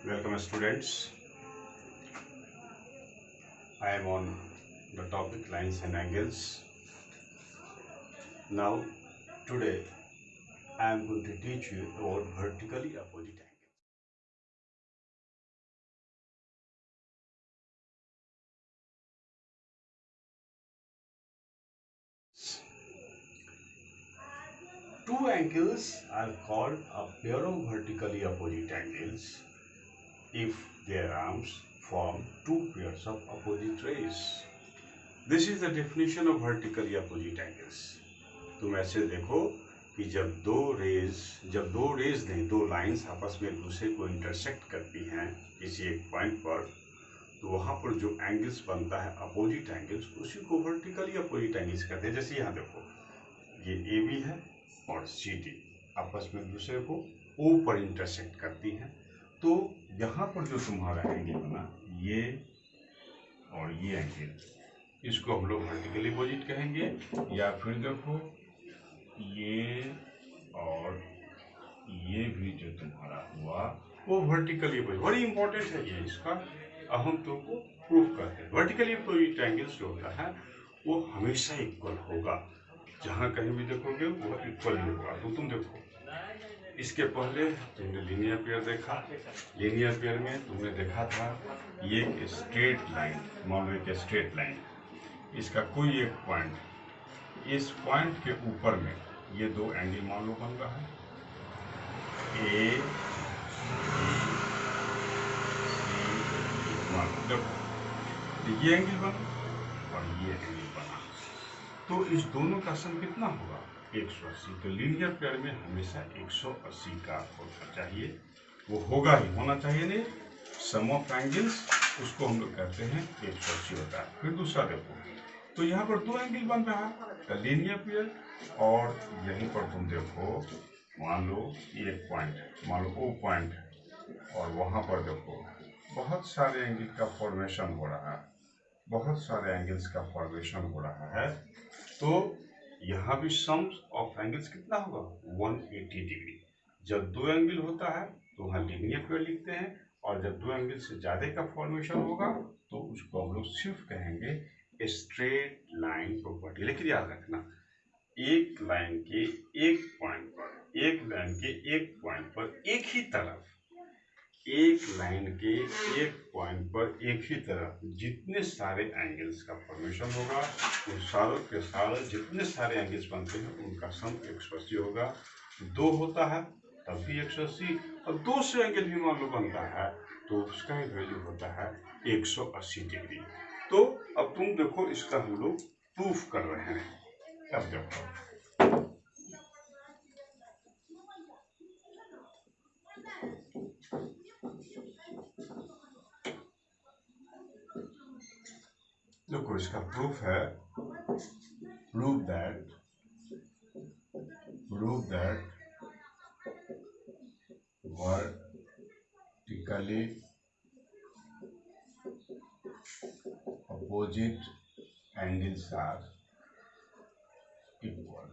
Welcome students. I am on the topic lines and angles. Now today I am going to teach you about vertically opposite angles. Two angles are called a pair of vertically opposite angles if their arms form two pairs of opposite rays. This is the definition of vertically opposite angles. तुम ऐसे देखो कि जब दो raise नहीं, दो lines आपस में एक दूसरे को इंटरसेक्ट करती हैं किसी एक पॉइंट पर, तो वहां पर जो एंगल्स बनता है अपोजिट एंगल्स, उसी को वर्टिकली अपोजिट एंगल्स कहते हैं। जैसे यहाँ देखो, ये ए बी है और सी डी आपस में एक दूसरे को ओ पर इंटरसेक्ट करती हैं, तो यहाँ पर जो तुम्हारा एंगल बना, ये और ये एंगल, इसको हम लोग वर्टिकली अपोजिट कहेंगे। या फिर देखो, ये और ये भी जो तुम्हारा हुआ वो वर्टिकली अपोजिट। बड़ी इंपॉर्टेंट है ये, इसका अब हम तुमको प्रूफ करते हैं। वर्टिकली अपोजिट एंगल्स जो होता है वो हमेशा इक्वल होगा, जहाँ कहीं भी देखोगे वो इक्वल ही होगा। तो तुम देखो, इसके पहले तुमने लीनियर पेयर देखा। लीनियर पेयर में तुमने देखा था ये एक स्ट्रेट लाइन, मान लो एक स्ट्रेट लाइन, इसका कोई एक पॉइंट, इस पॉइंट के ऊपर में ये दो एंगल मान लो बन रहा है, ए देखो, ये एंगल बना और ये एंगल बना, तो इस दोनों का सम कितना होगा? 180। तो लीनियर पेयर में हमेशा 180 का होना चाहिए, वो होगा ही, होना चाहिए नहीं। सम ऑफ एंगल्स उसको हम लोग कहते हैं 180 होता है। फिर दूसरा देखो, तो यहाँ पर दो एंगल बन रहा है लीनियर पेयर, और यहीं पर तुम देखो, मान लो एक पॉइंट, मान लो ओ पॉइंट, और वहाँ पर देखो बहुत सारे एंगल का फॉर्मेशन हो रहा है, बहुत सारे एंगल्स का फॉर्मेशन हो रहा है। तो यहाँ भी सम ऑफ एंगल्स कितना होगा? 180 डिग्री। जब दो एंगल होता है तो वहाँ लीनियर पेयर लिखते हैं, और जब दो एंगल से ज़्यादा का फॉर्मेशन होगा तो उसको हम लोग सिर्फ कहेंगे स्ट्रेट लाइन प्रॉपर्टी। लेकिन याद रखना, एक लाइन के एक पॉइंट पर, एक लाइन के एक पॉइंट पर एक ही तरफ, एक लाइन के एक पॉइंट पर एक ही तरफ जितने सारे एंगल्स का फॉर्मेशन होगा, उन सारों के सारे जितने सारे एंगल्स बनते हैं उनका सम 180 होगा। दो होता है तब भी 180, और दो से एंगल भी मान लो बनता है तो उसका वैल्यू होता है 180 डिग्री। तो अब तुम देखो, इसका हम लोग प्रूफ कर रहे हैं। अब देखो, देखो इसका प्रूफ है, prove that vertically opposite angles are equal।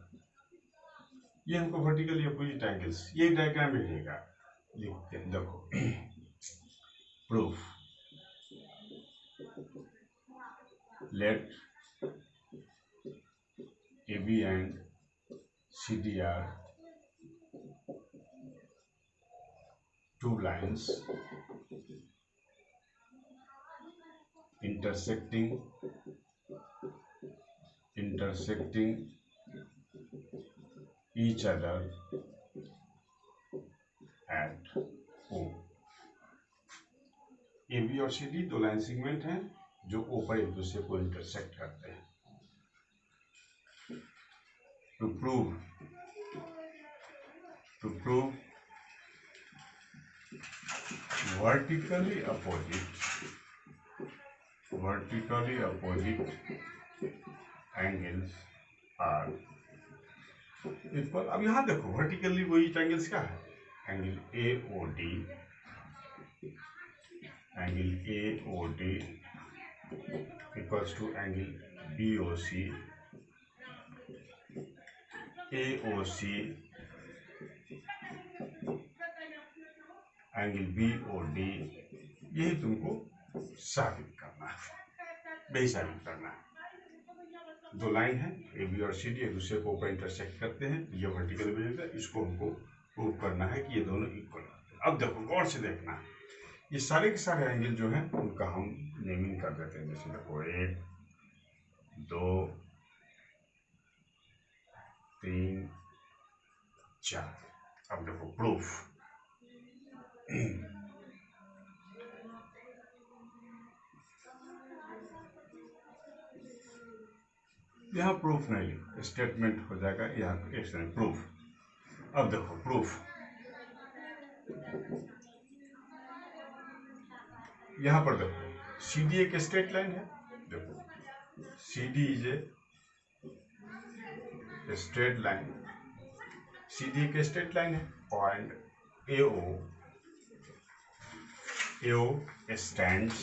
ये हमको वर्टिकली अपोजिट एंगल्स, ये डायग्राम में रहेगा, लिखते हैं। देखो proof, let AB and CD are two lines intersecting each other at O। AB और CD दो लाइन सेगमेंट हैं जो O पर एक दूसरे को इंटरसेक्ट करते हैं। To prove vertically opposite angles are equal। अब यहाँ देखो, वर्टिकली अपोजिट एंगल्स क्या है? Angle AOD equals to angle BOC, AOC angle B O D, यही तुमको साबित करना है, यही साबित करना है। दो लाइन है ए बी और सी डी, एक दूसरे को ऊपर इंटरसेक्ट करते हैं, ये वर्टिकल मिलेगा, इसको हमको प्रूव करना है कि ये दोनों इक्वल है। अब देखो गौर से देखना, ये सारे के सारे एंगल जो है उनका हम नेमिंग कर देते हैं। जैसे देखो 1 2 3 4। अब देखो प्रूफ, यहाँ प्रूफ नहीं, स्टेटमेंट हो जाएगा, यहाँ एक प्रूफ। अब देखो प्रूफ, यहाँ पर देखो सी डी एक स्ट्रेट लाइन है, देखो C D is a straight line, C D एक स्ट्रेट लाइन है, point AO stands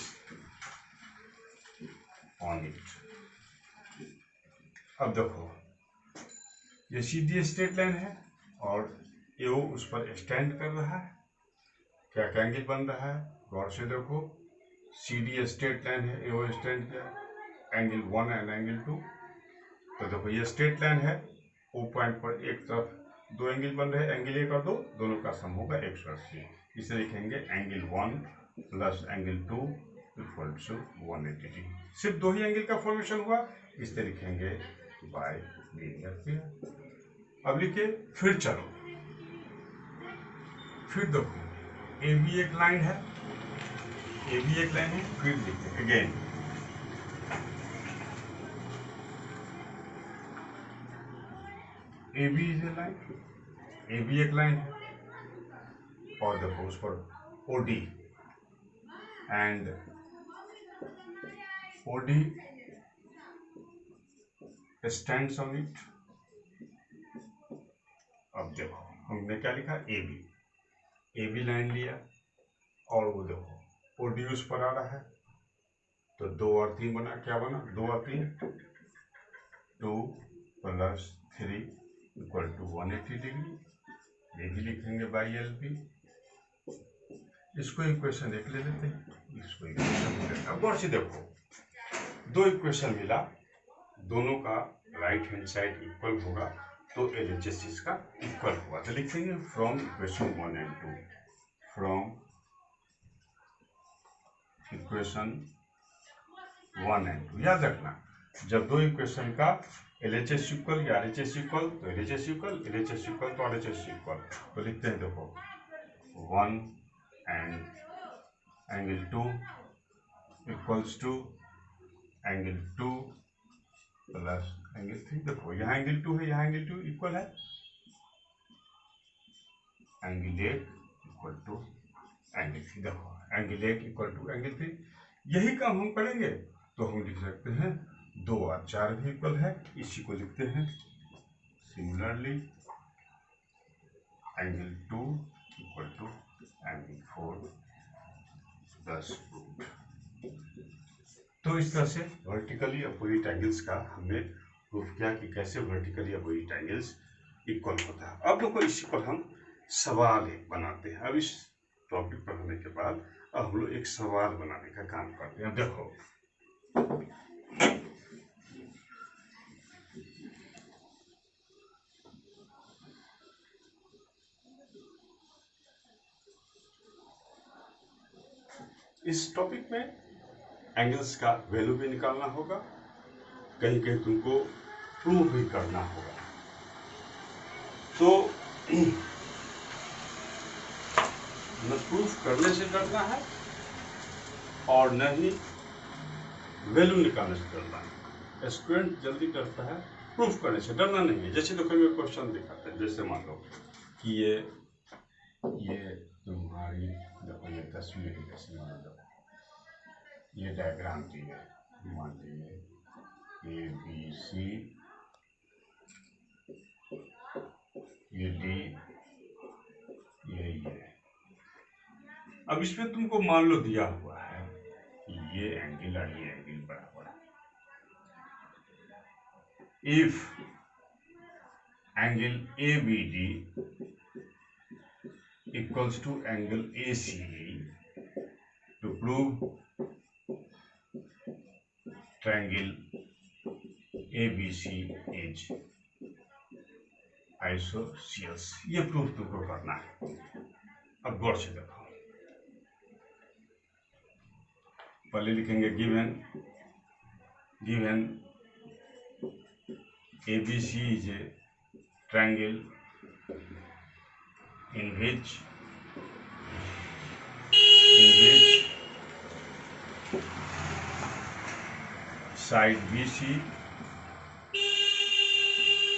on it। अब देखो ये सीधी स्ट्रेट लाइन है और AO उस पर स्टैंड कर रहा है, क्या क्या एंगल बन रहा है, गौर से देखो। CD स्ट्रेट लाइन है, AO स्टैंड किया, एंगल 1 एंड एंगल 2। तो देखो ये स्ट्रेट लाइन है, O पॉइंट पर एक तरफ दो एंगल बन रहे हैं, एंगल 1 और 2, दोनों का सम होगा 180। इसे लिखेंगे angle 1 plus angle 2 equal to 180। सिर्फ दो ही एंगल का फॉर्मेशन हुआ, इसे लिखेंगे बाय लीनियर पेयर। अब लिखिए, फिर चलो, फिर देखो ए बी एक लाइन है, ए बी एक लाइन है, फिर लिखिए again A B is a line, A B एक लाइन है और देखो उस पर O D and O D stands on it. अब देखो हमने क्या लिखा, ए बी लाइन लिया और वो देखो ओ डी उस पर आ रहा है, तो 2 और 3 बना, क्या बना 2 और 3, 2 प्लस 3 इक्वल टू 180 डिग्री। ये भी लिखेंगे बाई एल बी। इसको इक्वेशन एक ले लेते हैं, इसको इक्वेशन ले लेते हैं। अब गौर से देखो, दो इक्वेशन मिला, दोनों का राइट हैंड साइड इक्वल होगा, तो LHS इसका इक्वल होगा। तो लिखेंगे from equation 1 and 2, from equation 1 and 2। याद रखना, जब दो इक्वेशन का LHS इक्वल या RHS इक्वल, तो LHS इक्वल, LHS इक्वल तो RHS इक्वल। तो लिखते हैं देखो 1 and angle 2 equals to angle 2 plus angle 3। देखो यहाँ एंगल 2 है, यहाँ एंगल 2 इक्वल है, एंगल 8 इक्वल टू एंगल 3। देखो एंगल 8 इक्वल टू एंगल 3। यही काम हम करेंगे तो हम लिख सकते हैं 2 और 4 भी इक्वल है, इसी को लिखते हैं similarly angle 2 equal to angle 4 10 root. तो इस तरह से वर्टिकली अपोजिट एंगल्स का हमने प्रूफ किया कि कैसे वर्टिकली अपोजिट एंगल्स इक्वल होता है। अब देखो इसी पर हम सवाल एक बनाते हैं। अब इस टॉपिक पढ़ने के बाद अब हम लोग एक सवाल बनाने का काम करते हैं। देखो इस टॉपिक में एंगल्स का वैल्यू भी निकालना होगा, कहीं कहीं तुमको प्रूव भी करना होगा। तो न प्रूफ करने से डरना है और न ही वैल्यू निकालने से डरना है। स्टूडेंट जल्दी डरता है, प्रूफ करने से डरना नहीं है। जैसे देखो मैं क्वेश्चन दिखाते हैं, जैसे मान लो कि ये तुम्हारी देखो ये तस्वीर है, जैसे मान लो ये डायग्राम दी है, मान लीजिए ए बी सी, ये डी, ये। अब इसमें तुमको मान लो दिया हुआ है कि ये एंगल और ये एंगल बराबर है। If angle ABD equals to angle ACE. To prove triangle ABC is isosceles, ये प्रूफ तुमको करना है। अब गौर से देखो, पहले लिखेंगे given ABC is a triangle in which side BC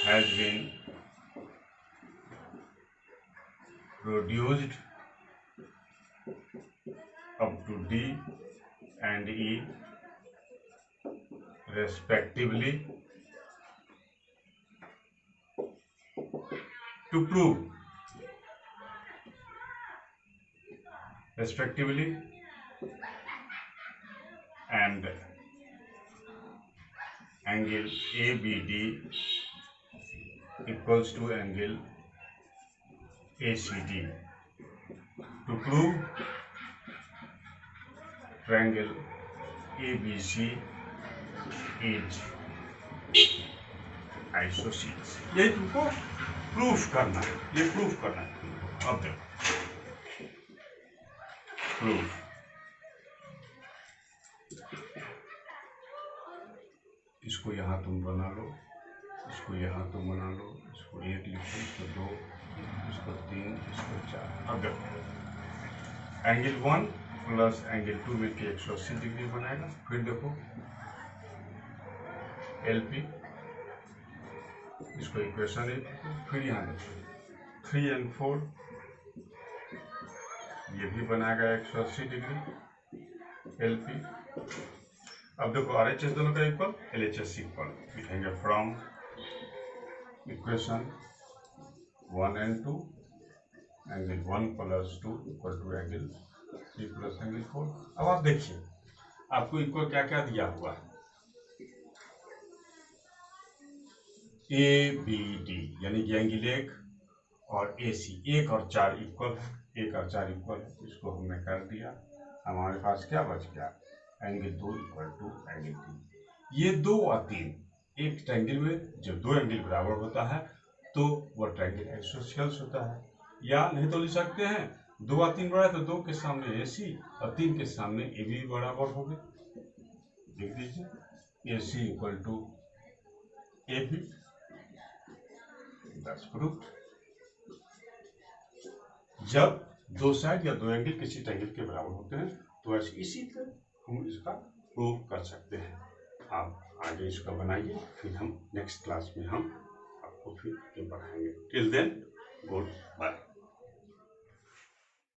has been produced up to D and E respectively. To prove respectively and angle ABD equals to angle ACD. To prove triangle ABC is isosceles, ये तुमको proof करना है, ये proof करना है। अब देखो proof, इसको यहाँ तुम बना लो, इसको यहाँ तुम बना लो, इसको 1 लिखो, इसको 2, इसको 3, इसको 4। अब देखो एंगल 1 प्लस एंगल 2 मिलकर 180 डिग्री बनाएगा। फिर देखो LP, इसको इक्वेशन 1, फिर यहाँ देखो 3 और 4, ये भी बनाएगा 180 डिग्री LP। अब देखो RHS दोनों का इक्वल, LHS इक्वल, लिखेंगे from equation 1 and 2 angle 1 plus 2 equal to angle 3 plus angle 4। अब आप देखिए आपको इक्वल क्या क्या दिया हुआ है, ABD यानी कि एंगल 1 और AC 1 और 4 इक्वल है, 1 और 4 इक्वल है, इसको हमने कर दिया। हमारे पास क्या बच गया, एंगल 2 इक्वल टू एंगल 3। ये 2 और 3 एक ट्रायंगल में जब 2 एंगल बराबर होता है तो वह ट्रायंगल आइसोसेलेस होता है। या नहीं तो लिख सकते हैं 2 और 3 बड़ा है तो 2 के सामने AC और 3 के सामने AB बराबर हो गए। लिख दीजिए AC equal to AB, that's proof. जब 2 साइड या 2 एंगल किसी ट्रायंगल के बराबर होते हैं तो ऐसे इसी तरह हम इसका प्रूफ कर सकते हैं। आप आगे इसका बनाइए, फिर हम नेक्स्ट क्लास में हम आपको फिर बढ़ाएंगे। Till then good bye.